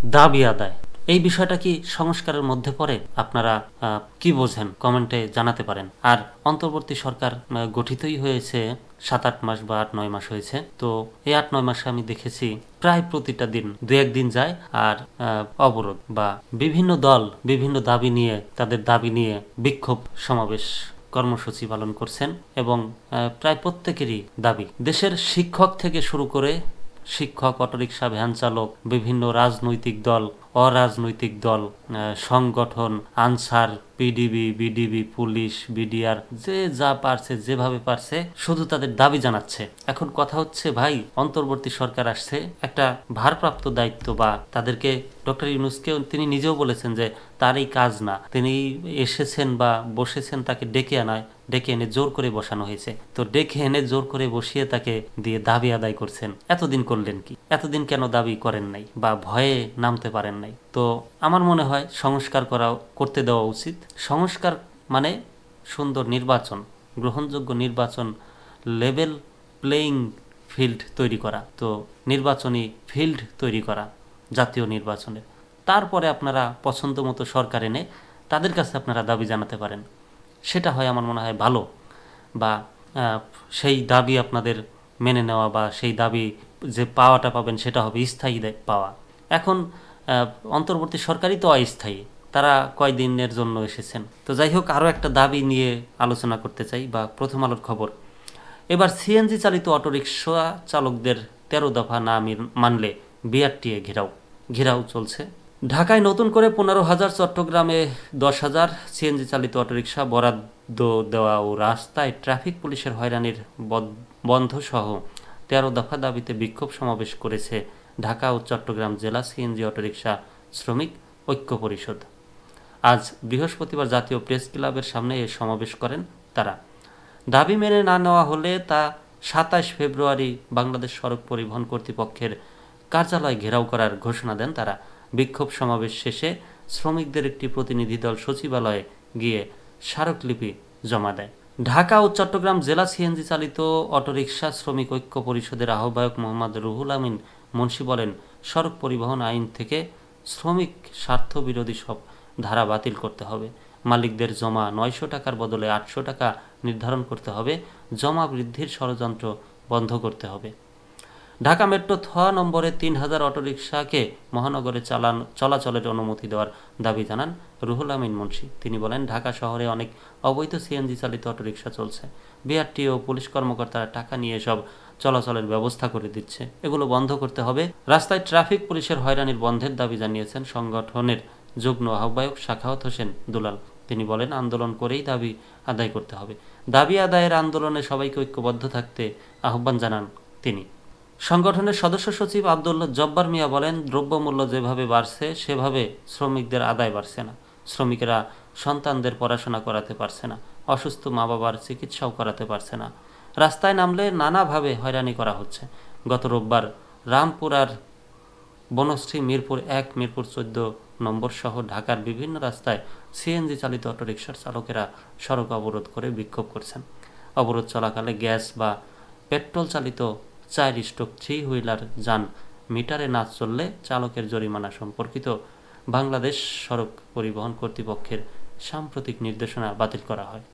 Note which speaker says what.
Speaker 1: দাবি আদায়, এই বিষয়টা কি সংস্কারের মধ্যে পড়ে? আপনারা কি বোঝেন কমেন্টে জানাতে পারেন। আর অন্তর্বর্তী সরকার গঠিতই হয়েছে 7-8 মাস বা 8-9 মাস হয়েছে। তো এই 8-9 মাসে আমি দেখেছি প্রায় প্রতিটা দিন 2-1 দিন যায় আর অবরোধ বা বিভিন্ন দল বিভিন্ন দাবি নিয়ে, তাদের দাবি নিয়ে বিক্ষোভ সমাবেশ কর্মসূচি পালন করছেন। এবং প্রায় প্রত্যেকেরই দাবি, দেশের শিক্ষক থেকে শুরু করে শিক্ষক, অটোরিকশা, ভ্যান চালক, বিভিন্ন রাজনৈতিক দল, অরাজনৈতিক দল, সংগঠন, answer, PDB, BDB, police, BDR, যে যা পারছে যেভাবে পারছে শুধু তাদের দাবি জানাচ্ছে। এখন কথা হচ্ছে ভাই, অন্তর্বর্তী সরকার আসছে, একটা ভারপ্রাপ্ত দায়িত্ব, বা তাদেরকে ডক্টর ইউনূসকে তিনি নিজেও বলেছেন যে তার এই কাজ না, তিনি এসেছেন বা বসেছেন তাকে ডেকে এনে জোর করে বসানো হয়েছে। তো ডেকে এনে জোর করে বসিয়ে তাকে দিয়ে দাবি আদায় করছেন। এতদিন করলেন কি? এতদিন কেন দাবি করেন নাই বা ভয়ে নামতে পারেন নাই? তো আমার মনে হয় সংস্কার করতে দেওয়া উচিত। সংস্কার মানে সুন্দর নির্বাচন, গ্রহণযোগ্য নির্বাচন, লেভেল প্লেইং ফিল্ড তৈরি করা। তো নির্বাচনী ফিল্ড তৈরি করা জাতীয় নির্বাচনের, তারপরে আপনারা পছন্দ মতো সরকার এনে তাদের কাছে আপনারা দাবি জানাতে পারেন। সেটা হয় আমার মনে হয় ভালো। বা সেই দাবি আপনাদের মেনে নেওয়া, বা সেই দাবি যে পাওয়াটা পাবেন সেটা হবে স্থায়ী পাওয়া। এখন অন্তর্বর্তী সরকারই তো অস্থায়ী, তারা কয়দিনের জন্য এসেছেন। তো যাই হোক, আরও একটা দাবি নিয়ে আলোচনা করতে চাই, বা প্রথম আলোর খবর, এবার সিএনজি চালিত অটোরিকশা চালকদের 13 দফা না মানলে বিআরটিএ ঘেরাও চলছে। ঢাকায় নতুন করে 15,000, চট্টগ্রামে 10,000 সিএনজি চালিত অটোরিকশা বরাদ্দ দেওয়া ও রাস্তায় ট্রাফিক পুলিশের হয়রানির বন্ধ সহ 13 দফা দাবিতে বিক্ষোভ সমাবেশ করেছে ঢাকা ও চট্টগ্রাম জেলা সিএনজি অটোরিকশা শ্রমিক ঐক্য পরিষদ। আজ বৃহস্পতিবার জাতীয় প্রেস ক্লাবের সামনে এ সমাবেশ করেন তারা। দাবি মেনে না নেওয়া হলে তা 27 ফেব্রুয়ারি বাংলাদেশ সড়ক পরিবহন কর্তৃপক্ষের কার্যালয় ঘেরাও করার ঘোষণা দেন তারা। বিক্ষোভ সমাবেশ শেষে শ্রমিকদের একটি প্রতিনিধি দল সচিবালয়ে গিয়ে স্মারকলিপি জমা দেয়। ঢাকা ও চট্টগ্রাম জেলা সিএনজি চালিত অটোরিকশা শ্রমিক ঐক্য পরিষদের আহ্বায়ক মোহাম্মদ রুহুল আমিন মুন্সী বলেন, সড়ক পরিবহন আইন থেকে শ্রমিক স্বার্থ বিরোধী সব ধারা বাতিল করতে হবে। মালিকদের জমা 900 টাকার বদলে 800 টাকা নির্ধারণ করতে হবে। জমা বৃদ্ধির ষড়যন্ত্র বন্ধ করতে হবে। ঢাকা মেট্রো 6 নম্বরে 3,000 অটোরিকশাকে মহানগরে চলাচলের অনুমতি দেওয়ার দাবি জানান রুহুল আমিন মুন্সী। তিনি বলেন, ঢাকা শহরে অনেক অবৈধ সিএনজি চালিত অটোরিকশা চলছে। বিআরটিএ ও পুলিশ কর্মকর্তারা টাকা নিয়ে সব চলাচলের ব্যবস্থা করে দিচ্ছে, এগুলো বন্ধ করতে হবে। রাস্তায় ট্রাফিক পুলিশের হয়রানির বন্ধের দাবি জানিয়েছেন সংগঠনের যুগ্ম আহ্বায়ক সাখাওয়াত হোসেন দুলাল। তিনি বলেন, আন্দোলন করেই দাবি আদায় করতে হবে। দাবি আদায়ের আন্দোলনে সবাইকে ঐক্যবদ্ধ থাকতে আহ্বান জানান তিনি। সংগঠনের সদস্য সচিব আব্দুল জব্বার মিয়া বলেন, দ্রব্যমূল্য যেভাবে বাড়ছে সেভাবে শ্রমিকদের আদায় বাড়ছে না। শ্রমিকেরা সন্তানদের পড়াশোনা করাতে পারছে না, অসুস্থ মা বাবার চিকিৎসাও করাতে পারছে না। রাস্তায় নামলে নানাভাবে হয়রানি করা হচ্ছে। গত রোববার রামপুর আর বনশ্রী, মিরপুর 1, মিরপুর 14 নম্বর সহ ঢাকার বিভিন্ন রাস্তায় সিএনজি চালিত অটোরিকশার চালকেরা সড়ক অবরোধ করে বিক্ষোভ করছেন। অবরোধ চলাকালে গ্যাস বা পেট্রোল চালিত 4-3 হুইলার যান মিটারে না চললে চালকের জরিমানা সম্পর্কিত বাংলাদেশ সড়ক পরিবহন কর্তৃপক্ষের সাম্প্রতিক নির্দেশনা বাতিল করা হয়।